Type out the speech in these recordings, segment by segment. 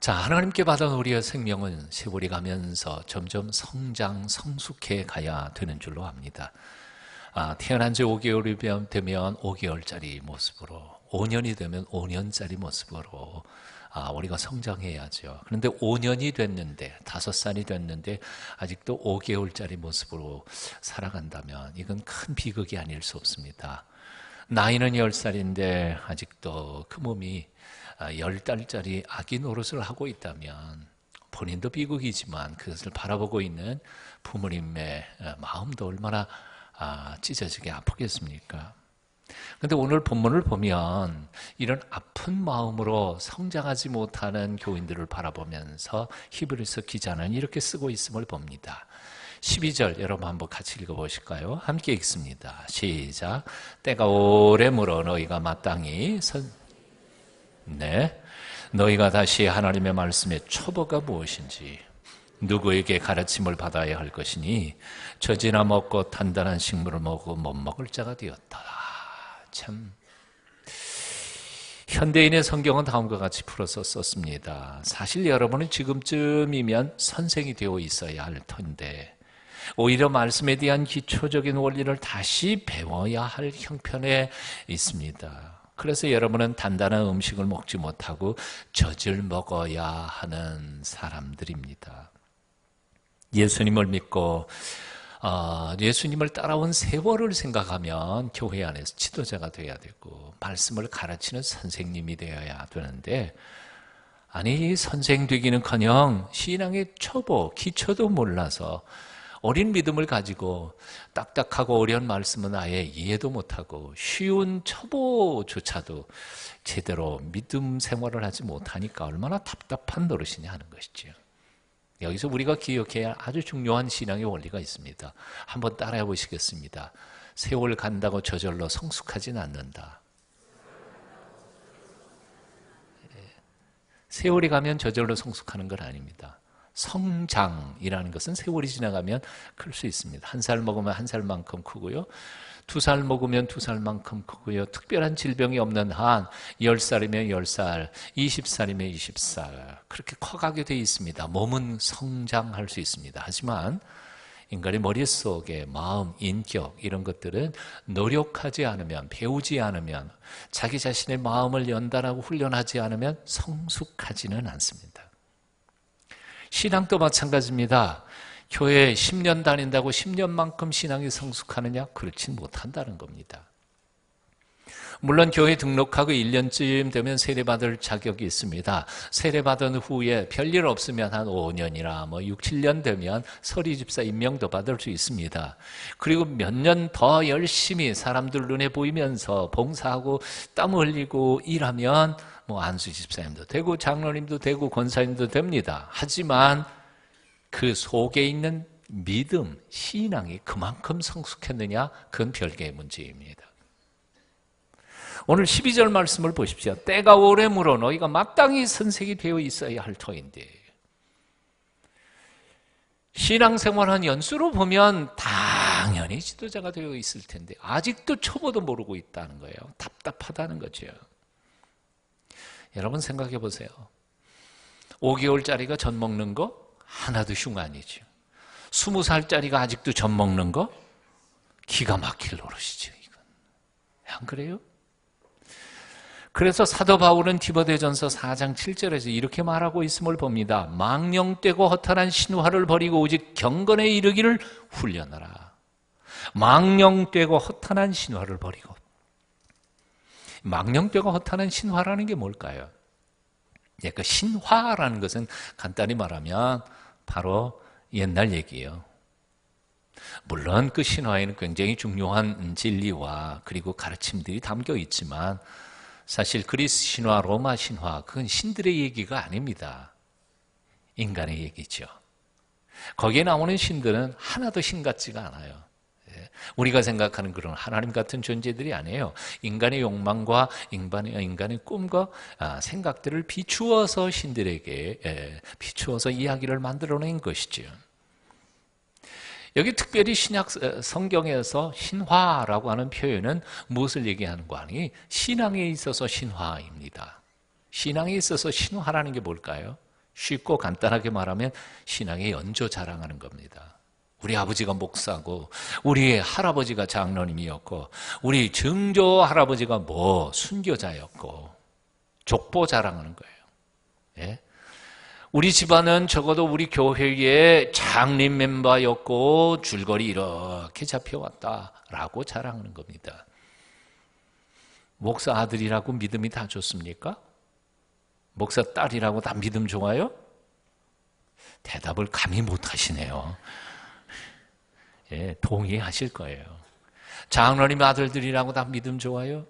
자, 하나님께 받은 우리의 생명은 세월이 가면서 점점 성장, 성숙해 가야 되는 줄로 압니다. 태어난 지 5개월이 되면 5개월짜리 모습으로, 5년이 되면 5년짜리 모습으로 우리가 성장해야죠. 그런데 5년이 됐는데, 5살이 됐는데 아직도 5개월짜리 모습으로 살아간다면 이건 큰 비극이 아닐 수 없습니다. 나이는 10살인데 아직도 그 몸이 10달짜리 아기 노릇을 하고 있다면 본인도 비극이지만 그것을 바라보고 있는 부모님의 마음도 얼마나 찢어지게 아프겠습니까? 그런데 오늘 본문을 보면 이런 아픈 마음으로 성장하지 못하는 교인들을 바라보면서 히브리서 기자는 이렇게 쓰고 있음을 봅니다. 12절 여러분 한번 같이 읽어보실까요? 함께 읽습니다. 시작. 때가 오래 물어 너희가 마땅히 너희가 다시 하나님의 말씀의 초보가 무엇인지 누구에게 가르침을 받아야 할 것이니 젖이나 먹고 단단한 식물을 먹고 못 먹을 자가 되었다. 참 현대인의 성경은 다음과 같이 풀어서 썼습니다. 사실 여러분은 지금쯤이면 선생이 되어 있어야 할 텐데 오히려 말씀에 대한 기초적인 원리를 다시 배워야 할 형편에 있습니다. 그래서 여러분은 단단한 음식을 먹지 못하고 젖을 먹어야 하는 사람들입니다. 예수님을 믿고 예수님을 따라온 세월을 생각하면 교회 안에서 지도자가 되어야 되고 말씀을 가르치는 선생님이 되어야 되는데 아니 선생 되기는커녕 신앙의 초보, 기초도 몰라서 어린 믿음을 가지고 딱딱하고 어려운 말씀은 아예 이해도 못하고 쉬운 초보조차도 제대로 믿음 생활을 하지 못하니까 얼마나 답답한 노릇이냐 하는 것이죠. 여기서 우리가 기억해야 할 아주 중요한 신앙의 원리가 있습니다. 한번 따라해 보시겠습니다. 세월 간다고 저절로 성숙하진 않는다. 세월이 가면 저절로 성숙하는 건 아닙니다. 성장이라는 것은 세월이 지나가면 클 수 있습니다. 1살 먹으면 1살만큼 크고요. 2살 먹으면 2살만큼 크고요. 특별한 질병이 없는 한 10살이면 10살, 20살이면 20살 그렇게 커가게 되어 있습니다. 몸은 성장할 수 있습니다. 하지만 인간의 머릿속에 마음, 인격 이런 것들은 노력하지 않으면 배우지 않으면 자기 자신의 마음을 연단하고 훈련하지 않으면 성숙하지는 않습니다. 신앙도 마찬가지입니다. 교회 10년 다닌다고 10년만큼 신앙이 성숙하느냐? 그렇진 못한다는 겁니다. 물론 교회 등록하고 1년쯤 되면 세례받을 자격이 있습니다. 세례받은 후에 별일 없으면 한 5년이나 6, 7년 되면 서리집사 임명도 받을 수 있습니다. 그리고 몇 년 더 열심히 사람들 눈에 보이면서 봉사하고 땀 흘리고 일하면 안수집사님도 되고 장로님도 되고 권사님도 됩니다. 하지만 그 속에 있는 믿음, 신앙이 그만큼 성숙했느냐? 그건 별개의 문제입니다. 오늘 12절 말씀을 보십시오. 때가 오래 물어 너희가 마땅히 선생이 되어 있어야 할 터인데 신앙생활한 연수로 보면 당연히 지도자가 되어 있을 텐데 아직도 초보도 모르고 있다는 거예요. 답답하다는 거죠. 여러분 생각해 보세요. 5개월짜리가 젖 먹는 거 하나도 흉 아니죠. 20살짜리가 아직도 젖 먹는 거 기가 막힐 노릇이죠. 이건 안 그래요? 그래서 사도 바울은 디모데전서 4장 7절에서 이렇게 말하고 있음을 봅니다. 망령되고 허탄한 신화를 버리고 오직 경건에 이르기를 훈련하라. 망령되고 허탄한 신화를 버리고. 망령되고 허탄한 신화라는 게 뭘까요? 그 신화라는 것은 간단히 말하면 바로 옛날 얘기예요. 물론 그 신화에는 굉장히 중요한 진리와 그리고 가르침들이 담겨 있지만 사실 그리스 신화, 로마 신화 그건 신들의 얘기가 아닙니다. 인간의 얘기죠. 거기에 나오는 신들은 하나도 신 같지가 않아요. 우리가 생각하는 그런 하나님 같은 존재들이 아니에요. 인간의 욕망과 인간의 꿈과 생각들을 비추어서 신들에게 비추어서 이야기를 만들어낸 것이죠. 여기 특별히 신약 성경에서 신화라고 하는 표현은 무엇을 얘기하는 거 아니? 신앙에 있어서 신화입니다. 신앙에 있어서 신화라는 게 뭘까요? 쉽고 간단하게 말하면 신앙의 연조 자랑하는 겁니다. 우리 아버지가 목사고 우리 할아버지가 장로님이었고 우리 증조 할아버지가 순교자였고 족보 자랑하는 거예요. 예? 우리 집안은 적어도 우리 교회의 장림 멤버였고 줄거리 이렇게 잡혀왔다라고 자랑하는 겁니다. 목사 아들이라고 믿음이 다 좋습니까? 목사 딸이라고 다 믿음 좋아요? 대답을 감히 못하시네요. 예, 동의하실 거예요. 장로님 아들들이라고 다 믿음 좋아요?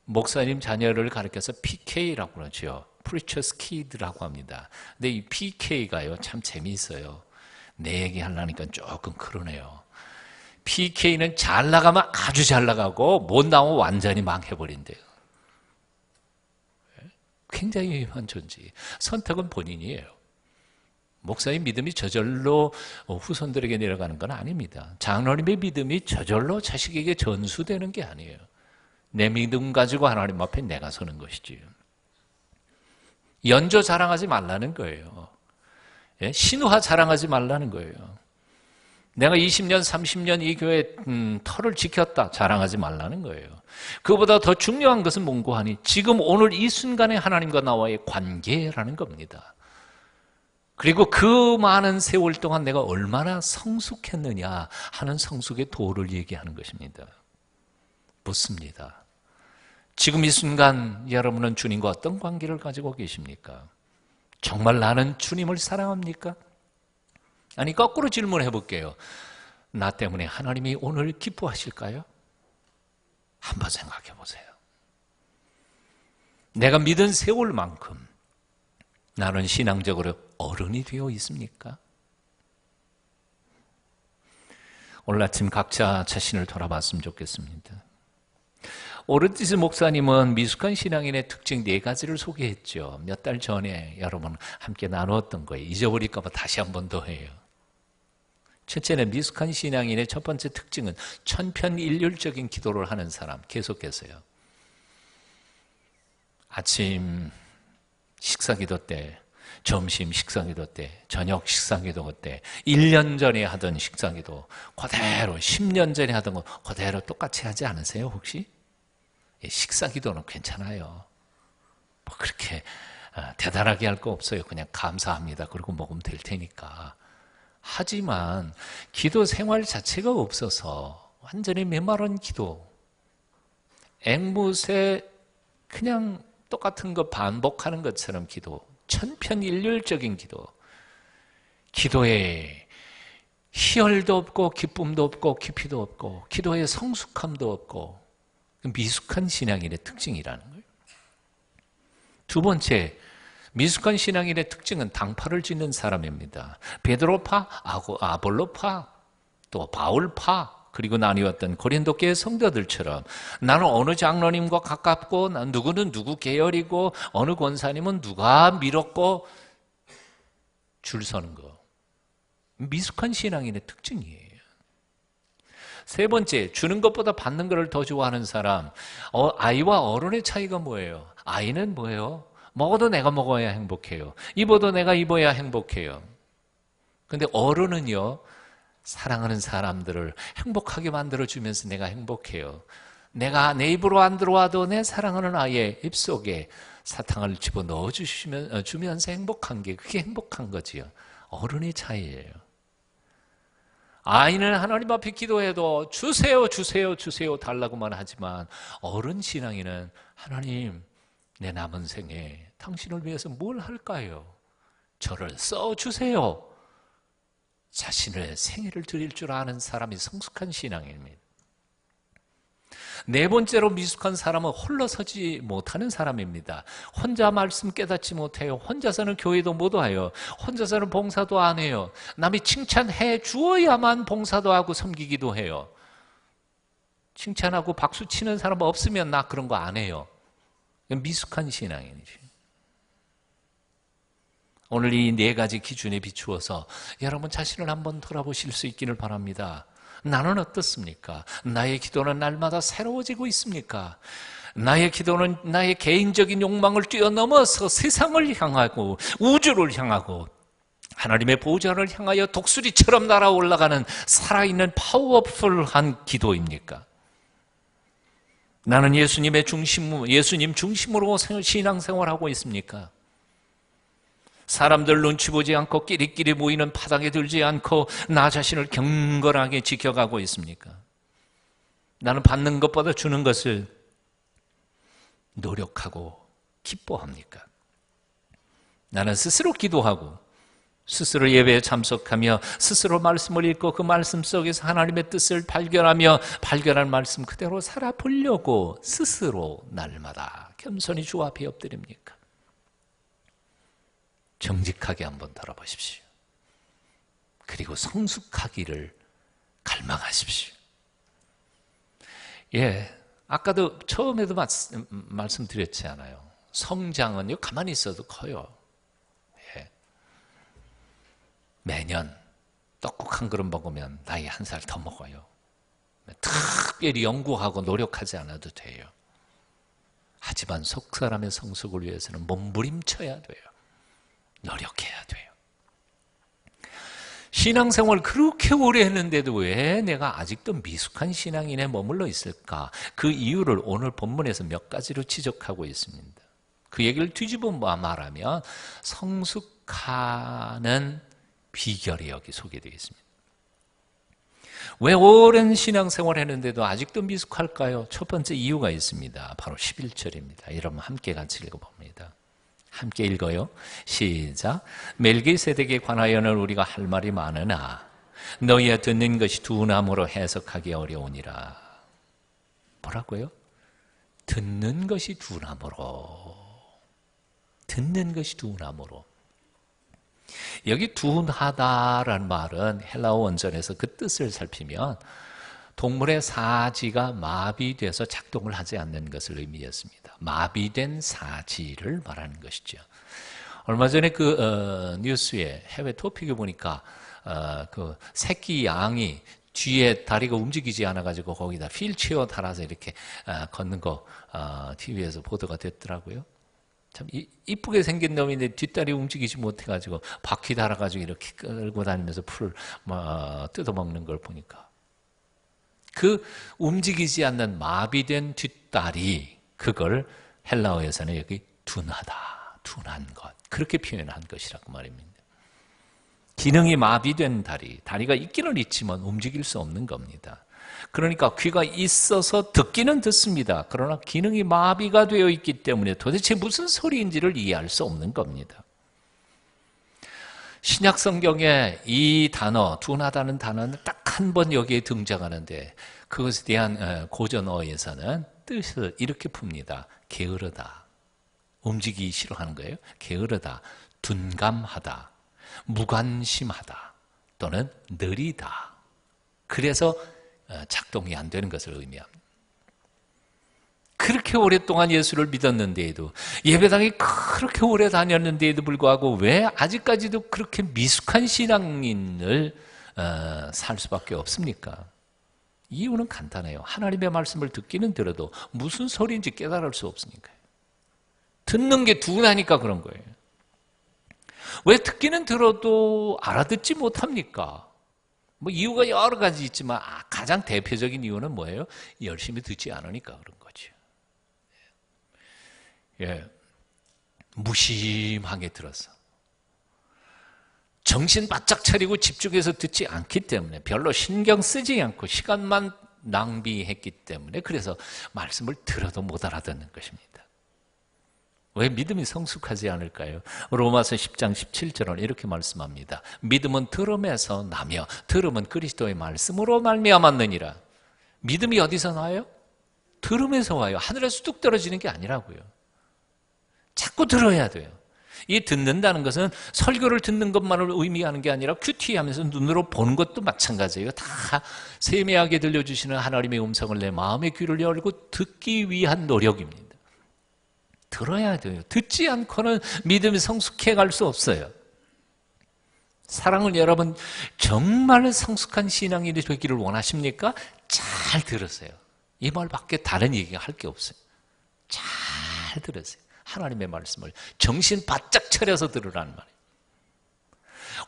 목사님 자녀를 가리켜서 PK라고 그러죠. Preacher's Kid라고 합니다. 근데 이 PK가요, 참 재미있어요. 내 얘기 하려니까 조금 그러네요. PK는 잘 나가면 아주 잘 나가고 못 나오면 완전히 망해버린대요. 굉장히 위험한 존재. 선택은 본인이에요. 목사의 믿음이 저절로 후손들에게 내려가는 건 아닙니다. 장로님의 믿음이 저절로 자식에게 전수되는 게 아니에요. 내 믿음 가지고 하나님 앞에 내가 서는 것이지. 연조 자랑하지 말라는 거예요. 예? 신화 자랑하지 말라는 거예요. 내가 20년, 30년 이 교회 터를 지켰다 자랑하지 말라는 거예요. 그보다 더 중요한 것은 뭔고 하니 지금 오늘 이 순간에 하나님과 나와의 관계라는 겁니다. 그리고 그 많은 세월 동안 내가 얼마나 성숙했느냐 하는 성숙의 도를 얘기하는 것입니다. 묻습니다. 지금 이 순간 여러분은 주님과 어떤 관계를 가지고 계십니까? 정말 나는 주님을 사랑합니까? 아니, 거꾸로 질문해 볼게요. 나 때문에 하나님이 오늘 기뻐하실까요? 한번 생각해 보세요. 내가 믿은 세월만큼 나는 신앙적으로 어른이 되어 있습니까? 오늘 아침 각자 자신을 돌아봤으면 좋겠습니다. 오르티스 목사님은 미숙한 신앙인의 특징 4가지를 소개했죠. 몇 달 전에 여러분 함께 나누었던 거예요. 잊어버릴까 봐 다시 한 번 더 해요. 첫째는 미숙한 신앙인의 첫 번째 특징은 천편일률적인 기도를 하는 사람. 계속해서요. 아침 식사기도 때, 점심 식사기도 때, 저녁 식사기도 때, 1년 전에 하던 식사기도 그대로 10년 전에 하던 거 그대로 똑같이 하지 않으세요 혹시? 식사기도는 괜찮아요. 뭐 그렇게 대단하게 할 거 없어요. 그냥 감사합니다. 그러고 먹으면 될 테니까. 하지만 기도 생활 자체가 없어서 완전히 메마른 기도, 앵무새 그냥 똑같은 거 반복하는 것처럼 기도, 천편일률적인 기도, 기도에 희열도 없고 기쁨도 없고 깊이도 없고 기도에 성숙함도 없고 미숙한 신앙인의 특징이라는 거예요. 두 번째, 미숙한 신앙인의 특징은 당파를 짓는 사람입니다. 베드로파, 아볼로파, 또 바울파, 그리고 나뉘었던 고린도 교회 성도들처럼 나는 어느 장로님과 가깝고 누구는 누구 계열이고 어느 권사님은 누가 밀었고 줄 서는 거. 미숙한 신앙인의 특징이에요. 세 번째, 주는 것보다 받는 것을 더 좋아하는 사람. 아이와 어른의 차이가 뭐예요? 아이는 뭐예요? 먹어도 내가 먹어야 행복해요. 입어도 내가 입어야 행복해요. 근데 어른은요, 사랑하는 사람들을 행복하게 만들어주면서 내가 행복해요. 내가 내 입으로 안 들어와도 내 사랑하는 아이의 입속에 사탕을 집어넣어 주면서 행복한 게 그게 행복한 거지요. 어른의 차이예요. 아이는 하나님 앞에 기도해도 주세요, 주세요, 주세요 달라고만 하지만 어른 신앙인은 하나님, 내 남은 생에 당신을 위해서 뭘 할까요? 저를 써주세요. 자신의 생애를 드릴 줄 아는 사람이 성숙한 신앙입니다. 네 번째로 미숙한 사람은 홀로 서지 못하는 사람입니다. 혼자 말씀 깨닫지 못해요. 혼자서는 교회도 못 와요. 혼자서는 봉사도 안 해요. 남이 칭찬해 주어야만 봉사도 하고 섬기기도 해요. 칭찬하고 박수 치는 사람 없으면 나 그런 거 안 해요. 미숙한 신앙이지. 오늘 이 4가지 기준에 비추어서 여러분 자신을 한번 돌아보실 수 있기를 바랍니다. 나는 어떻습니까? 나의 기도는 날마다 새로워지고 있습니까? 나의 기도는 나의 개인적인 욕망을 뛰어넘어서 세상을 향하고 우주를 향하고 하나님의 보좌를 향하여 독수리처럼 날아올라가는 살아있는 파워풀한 기도입니까? 나는 예수님 중심으로 신앙생활하고 있습니까? 사람들 눈치 보지 않고 끼리끼리 모이는 파당에 들지 않고 나 자신을 경건하게 지켜가고 있습니까? 나는 받는 것보다 주는 것을 노력하고 기뻐합니까? 나는 스스로 기도하고 스스로 예배에 참석하며 스스로 말씀을 읽고 그 말씀 속에서 하나님의 뜻을 발견하며 발견한 말씀 그대로 살아보려고 스스로 날마다 겸손히 주 앞에 엎드립니까? 정직하게 한번 돌아보십시오. 그리고 성숙하기를 갈망하십시오. 아까도 처음에도 말씀드렸지 않아요? 성장은요, 가만히 있어도 커요. 매년 떡국 한 그릇 먹으면 나이 한 살 더 먹어요. 특별히 연구하고 노력하지 않아도 돼요. 하지만 속사람의 성숙을 위해서는 몸부림쳐야 돼요. 노력해야 돼요. 신앙생활을 그렇게 오래 했는데도 왜 내가 아직도 미숙한 신앙인에 머물러 있을까? 그 이유를 오늘 본문에서 몇 가지로 지적하고 있습니다. 그 얘기를 뒤집어 말하면 성숙하는 비결이 여기 소개되어 있습니다. 왜 오랜 신앙생활을 했는데도 아직도 미숙할까요? 첫 번째 이유가 있습니다. 바로 11절입니다. 여러분 함께 같이 읽어봅니다. 함께 읽어요. 시작. 멜기세덱에 관하여는 우리가 할 말이 많으나 너희야 듣는 것이 둔함으로 해석하기 어려우니라. 뭐라고요? 듣는 것이 둔함으로. 듣는 것이 둔함으로. 여기 둔하다라는 말은 헬라어 원전에서 그 뜻을 살피면 동물의 사지가 마비돼서 작동을 하지 않는 것을 의미했습니다. 마비된 사지를 말하는 것이죠. 얼마 전에 뉴스에 해외 토픽에 보니까 그 새끼 양이 뒤에 다리가 움직이지 않아가지고 거기다 휠체어 달아서 이렇게 걷는 거 TV에서 보도가 됐더라고요. 참 이쁘게 생긴 놈인데 뒷다리 움직이지 못해가지고 바퀴 달아가지고 이렇게 끌고 다니면서 풀을 뜯어먹는 걸 보니까 그 움직이지 않는 마비된 뒷다리 그걸 헬라어에서는 여기 둔하다, 둔한 것 그렇게 표현한 것이라고 말입니다. 기능이 마비된 다리가 있기는 있지만 움직일 수 없는 겁니다. 그러니까 귀가 있어서 듣기는 듣습니다. 그러나 기능이 마비가 되어 있기 때문에 도대체 무슨 소리인지를 이해할 수 없는 겁니다. 신약 성경에 이 단어, 둔하다는 단어는 딱 한 번 여기에 등장하는데 그것에 대한 고전어에서는 뜻을 이렇게 풉니다. 게으르다. 움직이기 싫어하는 거예요. 게으르다. 둔감하다. 무관심하다. 또는 느리다. 그래서 작동이 안 되는 것을 의미합니다. 그렇게 오랫동안 예수를 믿었는데에도 예배당에 그렇게 오래 다녔는데에도 불구하고 왜 아직까지도 그렇게 미숙한 신앙인을 살 수밖에 없습니까? 이유는 간단해요. 하나님의 말씀을 듣기는 들어도 무슨 소리인지 깨달을 수 없으니까요. 듣는 게 둔하니까 그런 거예요. 왜 듣기는 들어도 알아듣지 못합니까? 뭐 이유가 여러 가지 있지만 가장 대표적인 이유는 뭐예요? 열심히 듣지 않으니까 그런 거죠. 무심하게 들어서 정신 바짝 차리고 집중해서 듣지 않기 때문에 별로 신경 쓰지 않고 시간만 낭비했기 때문에 그래서 말씀을 들어도 못 알아듣는 것입니다. 왜 믿음이 성숙하지 않을까요? 로마서 10장 17절은 이렇게 말씀합니다. 믿음은 들음에서 나며 들음은 그리스도의 말씀으로 말미암았느니라. 믿음이 어디서 나와요? 들음에서 와요. 하늘에서 뚝 떨어지는 게 아니라고요. 자꾸 들어야 돼요. 이 듣는다는 것은 설교를 듣는 것만을 의미하는 게 아니라 큐티하면서 눈으로 보는 것도 마찬가지예요. 다 세미하게 들려주시는 하나님의 음성을 내 마음의 귀를 열고 듣기 위한 노력입니다. 들어야 돼요. 듣지 않고는 믿음이 성숙해 갈 수 없어요. 사랑은 여러분 정말 성숙한 신앙인이 되기를 원하십니까? 잘 들으세요. 이 말밖에 다른 얘기가 할 게 없어요. 잘 들으세요. 하나님의 말씀을 정신 바짝 차려서 들으라는 말이에요.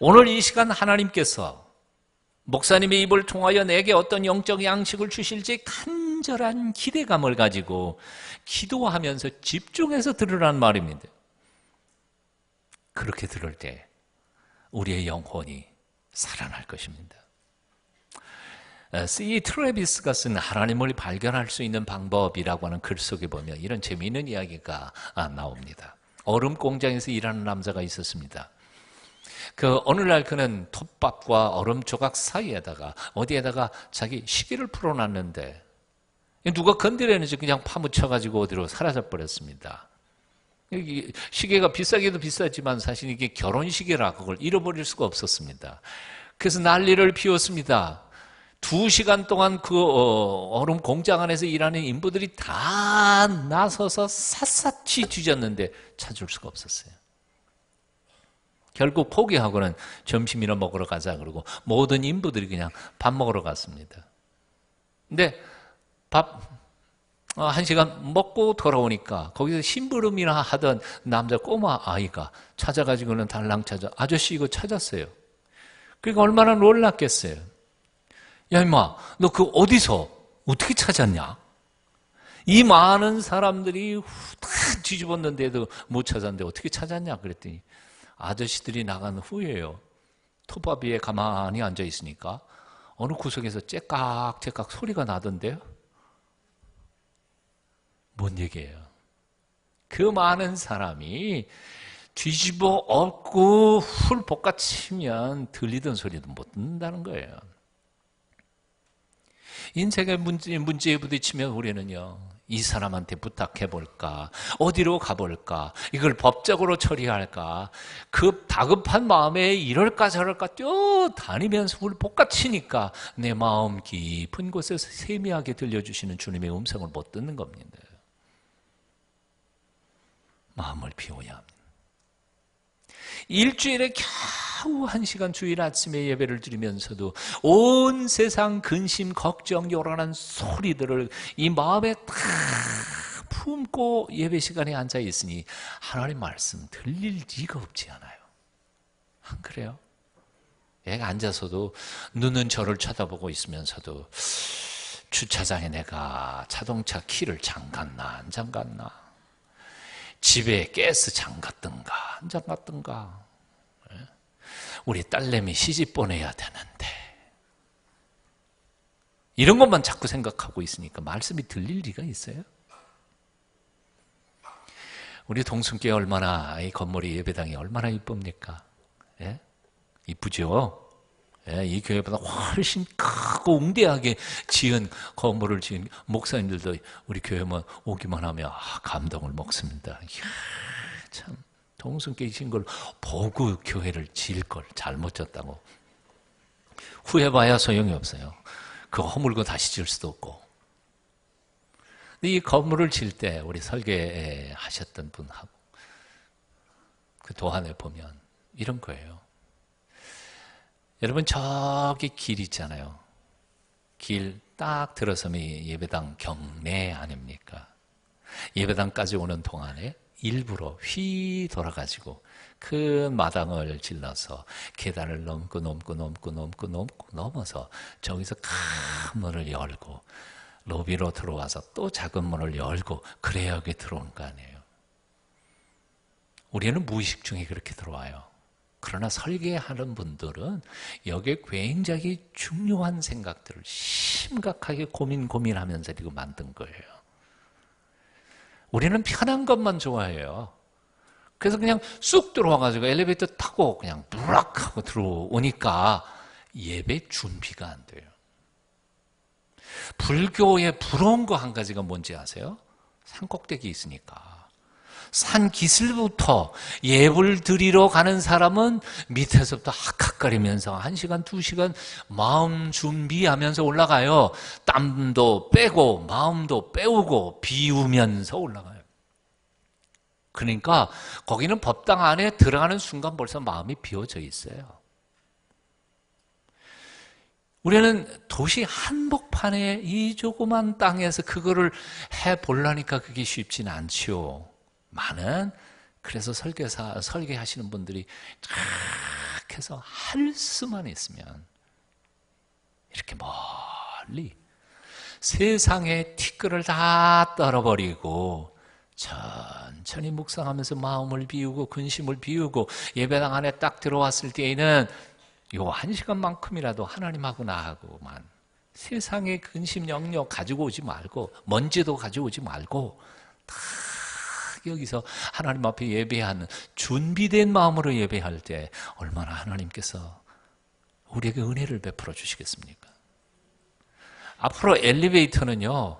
오늘 이 시간 하나님께서 목사님의 입을 통하여 내게 어떤 영적 양식을 주실지 간절한 기대감을 가지고 기도하면서 집중해서 들으라는 말입니다. 그렇게 들을 때 우리의 영혼이 살아날 것입니다. C. 트래비스가 쓴 하나님을 발견할 수 있는 방법이라고 하는 글 속에 보면 이런 재미있는 이야기가 나옵니다. 얼음 공장에서 일하는 남자가 있었습니다. 어느 날 그는 톱밥과 얼음 조각 사이에다가 어디에다가 자기 시계를 풀어놨는데 누가 건드렸는지 그냥 파묻혀가지고 어디로 사라져버렸습니다. 시계가 비싸기도 비싸지만 사실 이게 결혼시계라 그걸 잃어버릴 수가 없었습니다. 그래서 난리를 피웠습니다. 2시간 동안 얼음 공장 안에서 일하는 인부들이 다 나서서 샅샅이 뒤졌는데 찾을 수가 없었어요. 결국 포기하고는 점심이나 먹으러 가자 그러고 모든 인부들이 그냥 밥 먹으러 갔습니다. 근데 밥 1시간 먹고 돌아오니까 거기서 심부름이나 하던 꼬마 아이가 찾아가지고는 달랑 찾아 아저씨 이거 찾았어요. 그러니까 얼마나 놀랐겠어요. 야 임마 너 어디서 어떻게 찾았냐? 이 많은 사람들이 다 뒤집었는데도 못 찾았는데 어떻게 찾았냐 그랬더니 아저씨들이 나간 후에요. 톱밥 위에 가만히 앉아 있으니까 어느 구석에서 째깍째깍 소리가 나던데요. 뭔 얘기예요? 그 많은 사람이 뒤집어 엎고 훌 볶아치면 들리던 소리도 못 듣는다는 거예요. 인생의 문제에 부딪히면 우리는요, 이 사람한테 부탁해볼까? 어디로 가볼까? 이걸 법적으로 처리할까? 다급한 마음에 이럴까 저럴까 뛰어다니면서 훌 볶아치니까 내 마음 깊은 곳에서 세미하게 들려주시는 주님의 음성을 못 듣는 겁니다. 마음을 비워야 합니다. 일주일에 겨우 1시간 주일 아침에 예배를 드리면서도 온 세상 근심, 걱정, 요란한 소리들을 이 마음에 다 품고 예배 시간에 앉아 있으니 하나님 말씀 들릴 리가 없지 않아요. 안 그래요? 얘가 앉아서도 눈은 저를 쳐다보고 있으면서도 주차장에 내가 자동차 키를 잠갔나 안 잠갔나, 집에 가스 잠갔던가 안 잠갔던가, 우리 딸내미 시집 보내야 되는데, 이런 것만 자꾸 생각하고 있으니까 말씀이 들릴 리가 있어요? 우리 동순교회 얼마나, 이 건물이 예배당이 얼마나 이쁩니까? 예? 이쁘죠? 예, 이 교회보다 훨씬 크고 웅대하게 지은 건물을 지은 목사님들도 우리 교회만 오기만 하면 감동을 먹습니다. 이야, 참 동순교회 지은 걸 보고 교회를 지을 걸 잘못 졌다고 후회봐야 소용이 없어요. 그거 허물고 다시 지을 수도 없고. 근데 이 건물을 지을 때 우리 설계하셨던 분하고 그 도안에 보면 이런 거예요. 여러분 저기 길 있잖아요. 길 딱 들어서면 예배당 경내 아닙니까? 예배당까지 오는 동안에 일부러 휘 돌아가지고 큰 마당을 질러서 계단을 넘어서 저기서 큰 문을 열고 로비로 들어와서 또 작은 문을 열고 그래야 여기 들어오는 거 아니에요. 우리는 무의식 중에 그렇게 들어와요. 그러나 설계하는 분들은 여기에 굉장히 중요한 생각들을 심각하게 고민하면서 이거 만든 거예요. 우리는 편한 것만 좋아해요. 그래서 그냥 쑥 들어와가지고 엘리베이터 타고 그냥 부락 하고 들어오니까 예배 준비가 안 돼요. 불교에 부러운 거 한 가지가 뭔지 아세요? 산꼭대기 있으니까. 산 기슭부터 예불 드리러 가는 사람은 밑에서부터 학학거리면서 1시간, 2시간 마음 준비하면서 올라가요. 땀도 빼고 마음도 빼오고 비우면서 올라가요. 그러니까 거기는 법당 안에 들어가는 순간 벌써 마음이 비워져 있어요. 우리는 도시 한복판에 이 조그만 땅에서 그거를 해보려니까 그게 쉽지는 않지요. 많은 그래서 설계하시는 분들이 쫙 해서 할 수만 있으면 이렇게 멀리 세상의 티끌을 다 떨어버리고 천천히 묵상하면서 마음을 비우고 근심을 비우고 예배당 안에 딱 들어왔을 때에는 요 1시간만큼이라도 하나님하고 나하고만 세상의 근심 영역 가지고 오지 말고 먼지도 가지고 오지 말고 딱 여기서 하나님 앞에 예배하는 준비된 마음으로 예배할 때 얼마나 하나님께서 우리에게 은혜를 베풀어 주시겠습니까? 앞으로 엘리베이터는요,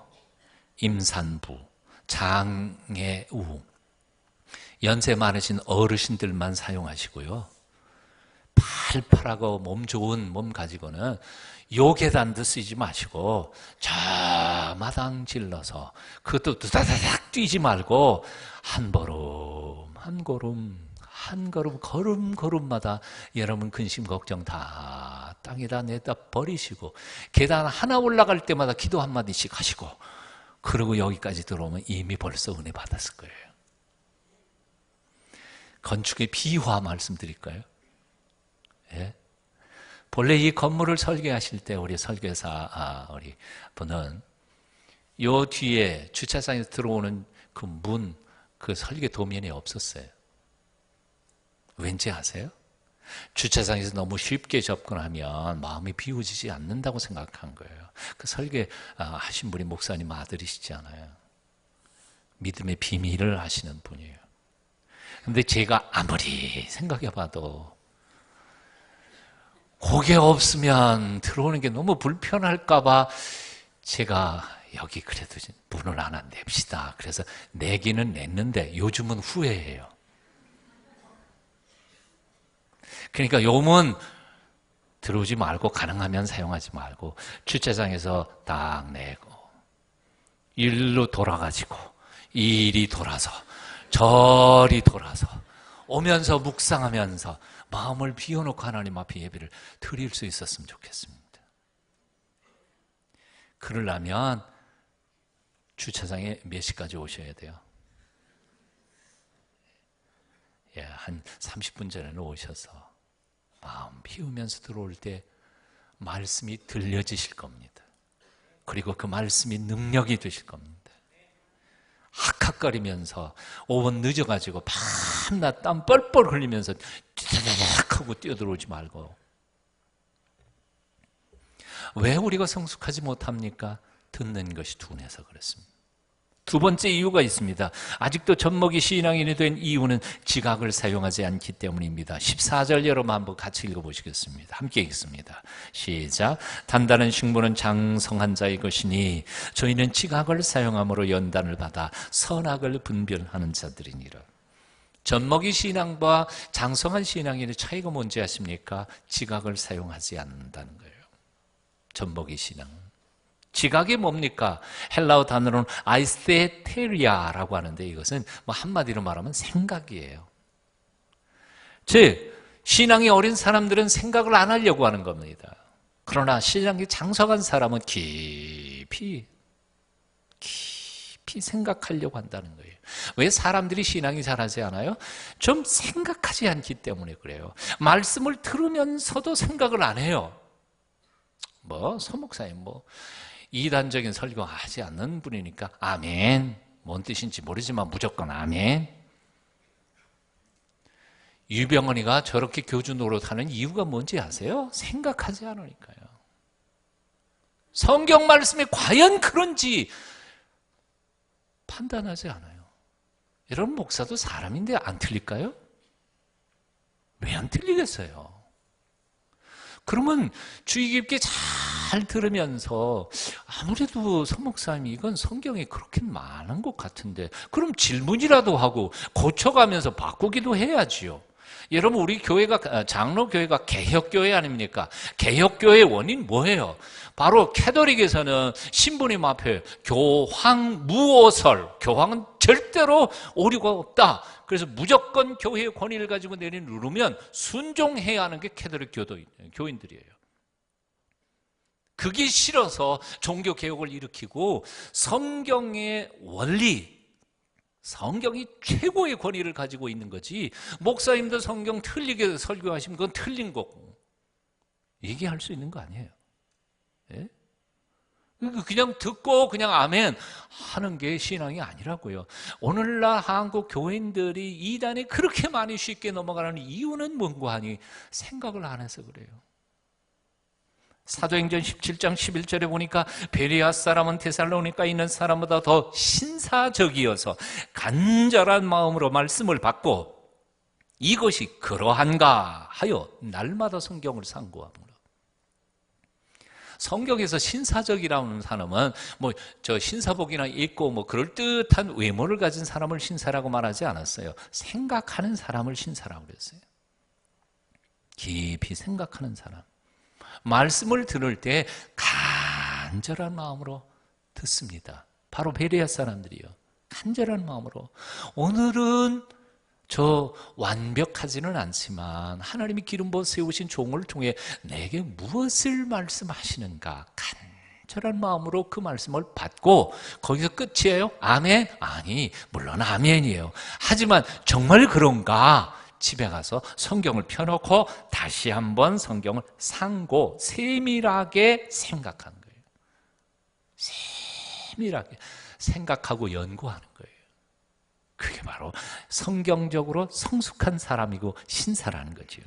임산부, 장애우, 연세 많으신 어르신들만 사용하시고요. 팔팔하고 몸 좋은 몸 가지고는 요 계단도 쓰지 마시고 저 마당 질러서 그것도 두다다닥 뛰지 말고 한 걸음 한 걸음 한 걸음 걸음마다 여러분 근심 걱정 다 땅에다 내다 버리시고 계단 하나 올라갈 때마다 기도 한마디씩 하시고 그리고 여기까지 들어오면 이미 벌써 은혜 받았을 거예요. 건축의 비화 말씀드릴까요? 예? 본래 이 건물을 설계하실 때 우리 설계사 우리 분은 요 뒤에 주차장에서 들어오는 그 문, 그 설계 도면이 없었어요. 왠지 아세요? 주차장에서 너무 쉽게 접근하면 마음이 비워지지 않는다고 생각한 거예요. 그 설계 하신 분이 목사님 아들이시잖아요. 믿음의 비밀을 하시는 분이에요. 근데 제가 아무리 생각해봐도 그게 없으면 들어오는 게 너무 불편할까봐 제가 여기 그래도 문을 하나 냅시다. 그래서 내기는 냈는데 요즘은 후회해요. 그러니까 요 문 들어오지 말고 가능하면 사용하지 말고 주차장에서 딱 내고 일로 돌아가지고 이리 돌아서 저리 돌아서 오면서 묵상하면서 마음을 비워놓고 하나님 앞에 예배를 드릴 수 있었으면 좋겠습니다. 그러려면 주차장에 몇 시까지 오셔야 돼요? 예, 한 30분 전에는 오셔서 마음 비우면서 들어올 때 말씀이 들려지실 겁니다. 그리고 그 말씀이 능력이 되실 겁니다. 학학거리면서 5분 늦어가지고 밤낮 땀 뻘뻘 흘리면서 찌르륵 하고 뛰어들어오지 말고. 왜 우리가 성숙하지 못합니까? 듣는 것이 둔해서 그렇습니다. 두 번째 이유가 있습니다. 아직도 젖먹이 신앙인이 된 이유는 지각을 사용하지 않기 때문입니다. 14절 여러분 한번 같이 읽어보시겠습니다. 함께 읽습니다. 시작. 단단한 식물은 장성한 자의 것이니 저희는 지각을 사용함으로 연단을 받아 선악을 분별하는 자들이니라. 젖먹이 신앙과 장성한 신앙인의 차이가 뭔지 아십니까? 지각을 사용하지 않는다는 거예요. 젖먹이 신앙. 지각이 뭡니까? 헬라어 단어로는 아이스테테리아라고 하는데 이것은 뭐 한마디로 말하면 생각이에요. 즉 신앙이 어린 사람들은 생각을 안 하려고 하는 겁니다. 그러나 신앙이 장성한 사람은 깊이 생각하려고 한다는 거예요. 왜 사람들이 신앙이 잘하지 않아요? 좀 생각하지 않기 때문에 그래요. 말씀을 들으면서도 생각을 안 해요. 서목사님 이단적인 설교하지 않는 분이니까 아멘. 뭔 뜻인지 모르지만 무조건 아멘. 유병헌이가 저렇게 교주 노릇하는 이유가 뭔지 아세요? 생각하지 않으니까요. 성경 말씀이 과연 그런지 판단하지 않아요. 여러분 목사도 사람인데 안 틀릴까요? 왜 안 틀리겠어요? 그러면 주의 깊게 잘 들으면서 아무래도 서목사님이 이건 성경에 그렇게 많은 것 같은데 그럼 질문이라도 하고 고쳐가면서 바꾸기도 해야지요. 여러분 우리 교회가 장로교회가 개혁교회 아닙니까? 개혁교회의 원인 뭐예요? 바로 캐톨릭에서는 신부님 앞에 교황무오설, 교황은 절대로 오류가 없다. 그래서 무조건 교회의 권위를 가지고 누르면 순종해야 하는 게 캐톨릭 교인들이에요. 그게 싫어서 종교개혁을 일으키고 성경의 원리, 성경이 최고의 권위를 가지고 있는 거지 목사님도 성경 틀리게 설교하시면 그건 틀린 거고 얘기할 수 있는 거 아니에요. 예? 그냥 듣고 그냥 아멘 하는 게 신앙이 아니라고요. 오늘날 한국 교인들이 이단에 그렇게 많이 쉽게 넘어가는 이유는 뭔가 하니 생각을 안 해서 그래요. 사도행전 17장 11절에 보니까 베레아 사람은 데살로니가에 있는 사람보다 더 신사적이어서 간절한 마음으로 말씀을 받고 이것이 그러한가 하여 날마다 성경을 상고합니다. 성경에서 신사적이라는 사람은 신사복이나 입고 그럴듯한 외모를 가진 사람을 신사라고 말하지 않았어요. 생각하는 사람을 신사라고 그랬어요. 깊이 생각하는 사람. 말씀을 들을 때 간절한 마음으로 듣습니다. 바로 베레아 사람들이요. 간절한 마음으로. 오늘은 저 완벽하지는 않지만 하나님이 기름 부어 세우신 종을 통해 내게 무엇을 말씀하시는가 간절한 마음으로 그 말씀을 받고 거기서 끝이에요? 아멘? 아니, 물론 아멘이에요. 하지만 정말 그런가? 집에 가서 성경을 펴놓고 다시 한번 성경을 상고 세밀하게 생각하는 거예요. 세밀하게 생각하고 연구하는 거예요. 그게 바로 성경적으로 성숙한 사람이고 신사라는 거죠.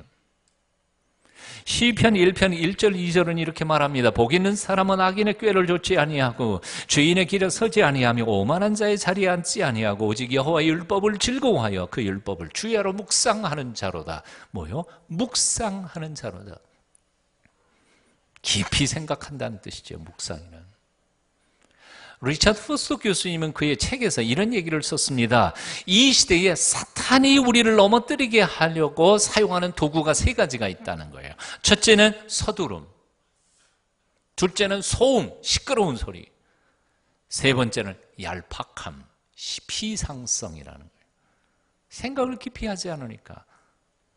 시편 1편 1절 2절은 이렇게 말합니다. 복 있는 사람은 악인의 꾀를 좇지 아니하고 주인의 길에 서지 아니하며 오만한 자의 자리에 앉지 아니하고 오직 여호와의 율법을 즐거워하여 그 율법을 주야로 묵상하는 자로다. 뭐요? 묵상하는 자로다. 깊이 생각한다는 뜻이죠. 묵상이는. 리차드 포스터 교수님은 그의 책에서 이런 얘기를 썼습니다. 이 시대에 사탄이 우리를 넘어뜨리게 하려고 사용하는 도구가 세 가지가 있다는 거예요. 첫째는 서두름, 둘째는 소음, 시끄러운 소리, 세 번째는 얄팍함, 피상성이라는 거예요. 생각을 깊이 하지 않으니까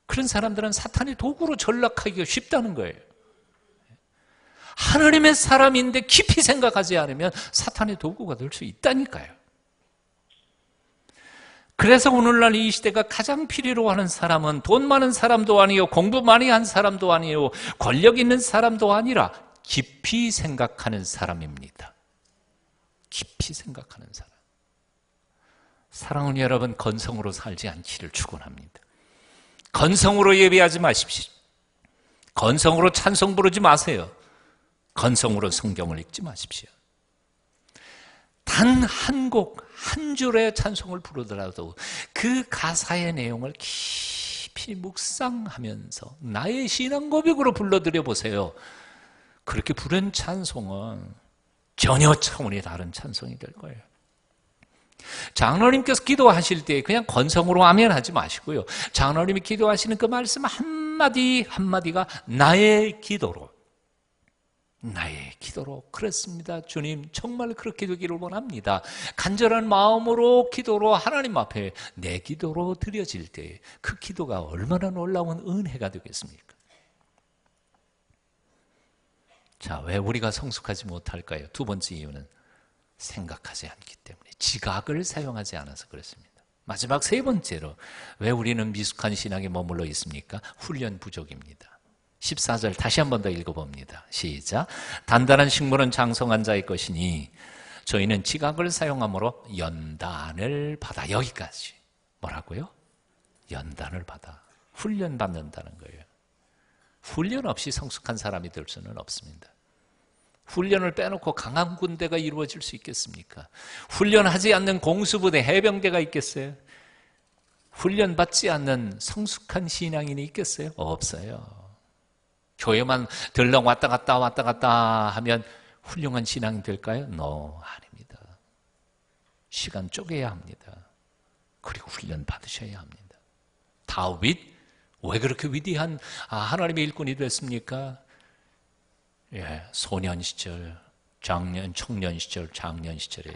그런 사람들은 사탄의 도구로 전락하기가 쉽다는 거예요. 하나님의 사람인데 깊이 생각하지 않으면 사탄의 도구가 될 수 있다니까요. 그래서 오늘날 이 시대가 가장 필요로 하는 사람은 돈 많은 사람도 아니요, 공부 많이 한 사람도 아니요, 권력 있는 사람도 아니라 깊이 생각하는 사람입니다. 깊이 생각하는 사람. 사랑하는 여러분, 건성으로 살지 않기를 축원합니다. 건성으로 예배하지 마십시오. 건성으로 찬송 부르지 마세요. 건성으로 성경을 읽지 마십시오. 단 한 곡, 한 줄의 찬송을 부르더라도 그 가사의 내용을 깊이 묵상하면서 나의 신앙 고백으로 불러드려 보세요. 그렇게 부른 찬송은 전혀 차원이 다른 찬송이 될 거예요. 장로님께서 기도하실 때 그냥 건성으로 아멘 하지 마시고요. 장로님이 기도하시는 그 말씀 한마디 한마디가 나의 기도로, 나의 기도로, 그렇습니다. 주님, 정말 그렇게 되기를 원합니다. 간절한 마음으로 기도로 하나님 앞에 내 기도로 드려질 때 그 기도가 얼마나 놀라운 은혜가 되겠습니까? 자, 왜 우리가 성숙하지 못할까요? 두 번째 이유는 생각하지 않기 때문에, 지각을 사용하지 않아서 그렇습니다. 마지막 세 번째로 왜 우리는 미숙한 신앙에 머물러 있습니까? 훈련 부족입니다. 14절 다시 한 번 더 읽어봅니다. 시작. 단단한 식물은 장성한 자의 것이니 저희는 지각을 사용함으로 연단을 받아. 여기까지. 뭐라고요? 연단을 받아. 훈련받는다는 거예요. 훈련 없이 성숙한 사람이 될 수는 없습니다. 훈련을 빼놓고 강한 군대가 이루어질 수 있겠습니까? 훈련하지 않는 공수부대, 해병대가 있겠어요? 훈련받지 않는 성숙한 신앙인이 있겠어요? 없어요. 교회만 들렁 왔다 갔다 하면 훌륭한 신앙이 될까요? No, 아닙니다. 시간 쪼개야 합니다. 그리고 훈련 받으셔야 합니다. 다윗, 왜 그렇게 위대한 하나님의 일꾼이 됐습니까? 소년 시절, 청년 시절, 장년 시절에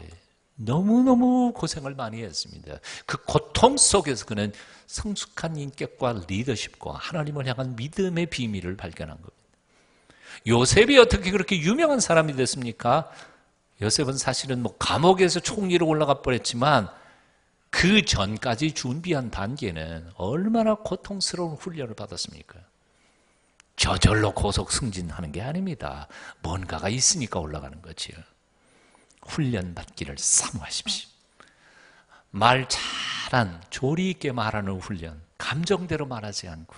너무너무 고생을 많이 했습니다. 그 고통 속에서 그는 성숙한 인격과 리더십과 하나님을 향한 믿음의 비밀을 발견한 겁니다. 요셉이 어떻게 그렇게 유명한 사람이 됐습니까? 요셉은 사실은 감옥에서 총리로 올라가 버렸지만 그 전까지 준비한 단계는 얼마나 고통스러운 훈련을 받았습니까? 저절로 고속 승진하는 게 아닙니다. 뭔가가 있으니까 올라가는 거지요. 훈련 받기를 사모하십시오. 말 잘한 조리 있게 말하는 훈련, 감정대로 말하지 않고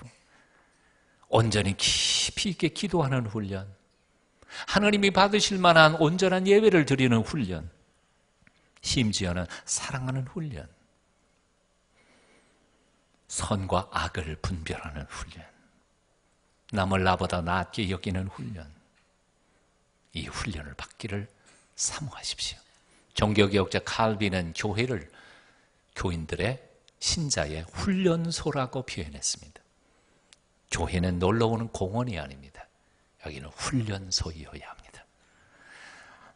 온전히 깊이 있게 기도하는 훈련, 하나님이 받으실 만한 온전한 예배를 드리는 훈련, 심지어는 사랑하는 훈련, 선과 악을 분별하는 훈련, 남을 나보다 낫게 여기는 훈련, 이 훈련을 받기를 사모하십시오. 종교개혁자 칼빈은 교회를 교인들의 신자의 훈련소라고 표현했습니다. 교회는 놀러오는 공원이 아닙니다. 여기는 훈련소이어야 합니다.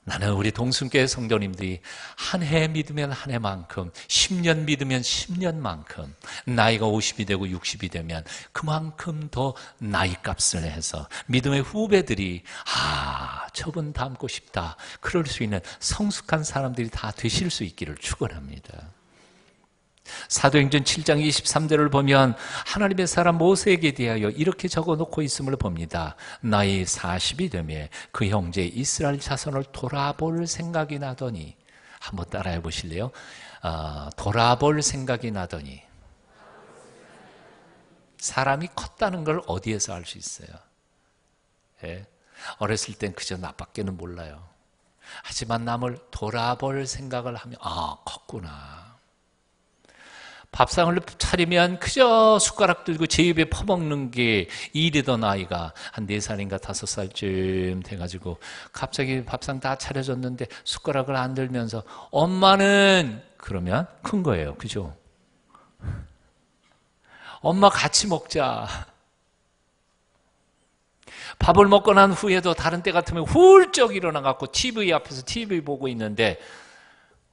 나는 우리 동순교회 성도님들이 한 해 믿으면 한 해만큼, 10년 믿으면 10년만큼, 나이가 50이 되고 60이 되면 그만큼 더 나이값을 해서 믿음의 후배들이 저분 닮고 싶다, 그럴 수 있는 성숙한 사람들이 다 되실 수 있기를 축원합니다. 사도행전 7장 23절을 보면 하나님의 사람 모세에게 대하여 이렇게 적어놓고 있음을 봅니다. 나이 40이 되매 그 형제 이스라엘 자손을 돌아볼 생각이 나더니, 한번 따라해 보실래요? 돌아볼 생각이 나더니. 사람이 컸다는 걸 어디에서 알 수 있어요? 예? 어렸을 땐 그저 나밖에는 몰라요. 하지만 남을 돌아볼 생각을 하면 컸구나. 밥상을 차리면 그저 숟가락 들고 제 입에 퍼먹는 게 일이던 아이가 한 4살인가 5살쯤 돼가지고 갑자기 밥상 다 차려졌는데 숟가락을 안 들면서 엄마는, 그러면 큰 거예요. 그죠? 엄마 같이 먹자. 밥을 먹고 난 후에도 다른 때 같으면 훌쩍 일어나갖고 TV 앞에서 TV 보고 있는데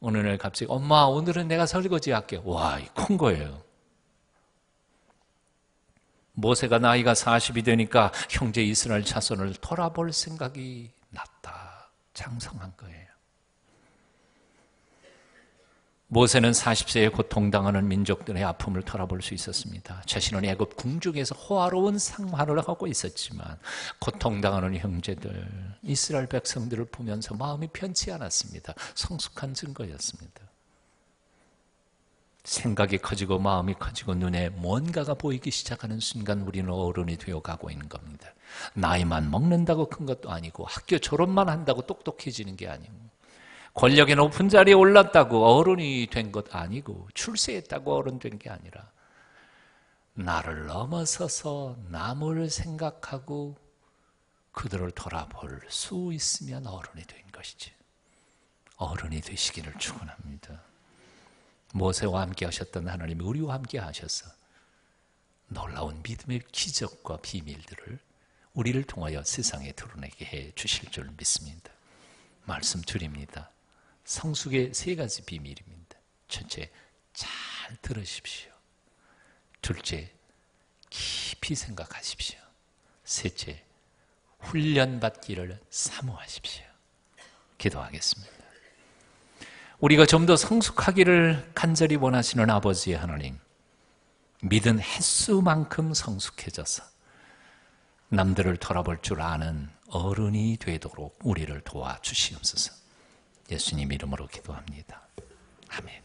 어느 날 갑자기 엄마 오늘은 내가 설거지 할게. 와, 큰 거예요. 모세가 나이가 40이 되니까 형제 이스라엘 자손을 돌아볼 생각이 났다. 장성한 거예요. 모세는 40세에 고통당하는 민족들의 아픔을 돌아볼 수 있었습니다. 자신은 애굽 궁중에서 호화로운 생활을 하고 있었지만 고통당하는 형제들, 이스라엘 백성들을 보면서 마음이 편치 않았습니다. 성숙한 증거였습니다. 생각이 커지고 마음이 커지고 눈에 뭔가가 보이기 시작하는 순간 우리는 어른이 되어가고 있는 겁니다. 나이만 먹는다고 큰 것도 아니고 학교 졸업만 한다고 똑똑해지는 게 아니고 권력의 높은 자리에 올랐다고 어른이 된 것 아니고 출세했다고 어른 된 게 아니라 나를 넘어서서 남을 생각하고 그들을 돌아볼 수 있으면 어른이 된 것이지. 어른이 되시기를 축원합니다. 모세와 함께 하셨던 하나님이 우리와 함께 하셔서 놀라운 믿음의 기적과 비밀들을 우리를 통하여 세상에 드러내게 해 주실 줄 믿습니다. 말씀 드립니다. 성숙의 3가지 비밀입니다. 첫째, 잘 들으십시오. 둘째, 깊이 생각하십시오. 셋째, 훈련받기를 사모하십시오. 기도하겠습니다. 우리가 좀 더 성숙하기를 간절히 원하시는 아버지의 하나님, 믿은 횟수만큼 성숙해져서 남들을 돌아볼 줄 아는 어른이 되도록 우리를 도와주시옵소서. 예수님 이름으로 기도합니다. 아멘.